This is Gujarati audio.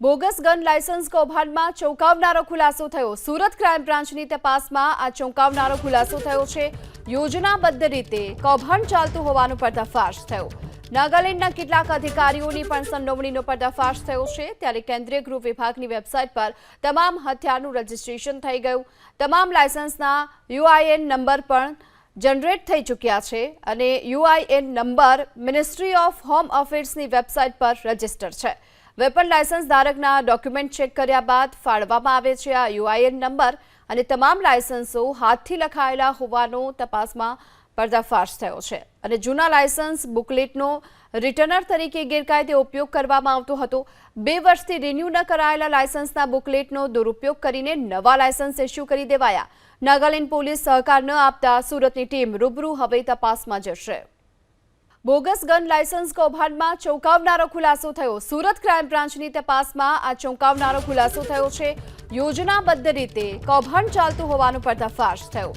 બોગસ ગન લાયસન્સ કૌભાંડમાં ચોંકાવનારો ખુલાસો થયો। સુરત ક્રાઇમ બ્રાન્ચની તપાસમાં આ ચોંકાવનારો ખુલાસો થયો છે। યોજનાબદ્ધ રીતે કૌભાંડ ચાલતું હોવાનો પર્દાફાશ થયો। નાગાલેન્ડના કેટલાક અધિકારીઓની પણ સંડોવણીનો પર્દાફાશ થયો છે। ત્યારે કેન્દ્રીય ગૃહ વિભાગની વેબસાઇટ પર તમામ હથિયારનું રજીસ્ટ્રેશન થઈ ગયું। તમામ લાયસન્સના યુઆઈએન નંબર પણ જનરેટ થઈ ચૂક્યા છે અને UIN number ministry of home અફેર્સની વેબસાઇટ પર રજીસ્ટર છે। વેપન લાયસન્સ ધારકના ડોક્યુમેન્ટ ચેક કર્યા બાદ ફાળવવામાં આવે છે। આ યુઆઈએન નંબર અને તમામ લાયસન્સો હાથથી લખાયેલા હોવાનો તપાસમાં પર્દાફાશ થયો છે અને જૂના લાયસન્સ બુકલેટનો રિટર્નર તરીકે ગેરકાયદે ઉપયોગ કરવામાં આવતો હતો। 2 વર્ષથી રિન્યૂ ન કરાયેલા લાયસન્સના બુકલેટનો દુરુપયોગ કરીને નવા લાયસન્સ ઇસ્યુ કરી દેવાયા। નાગાલેન્ડ પોલીસ સહકાર ન આપતા સુરતની ટીમ રૂબરૂ હવે તપાસમાં જશે। બોગસ ગન લાયસન્સ કૌભાંડમાં ચોંકાવનારો ખુલાસો થયો। સુરત ક્રાઇમ બ્રાન્ચની તપાસમાં આ ચોંકાવનારો ખુલાસો થયો છે। યોજનાબદ્ધ રીતે કૌભાંડ ચાલતું હોવાનો પર્દાફાશ થયો।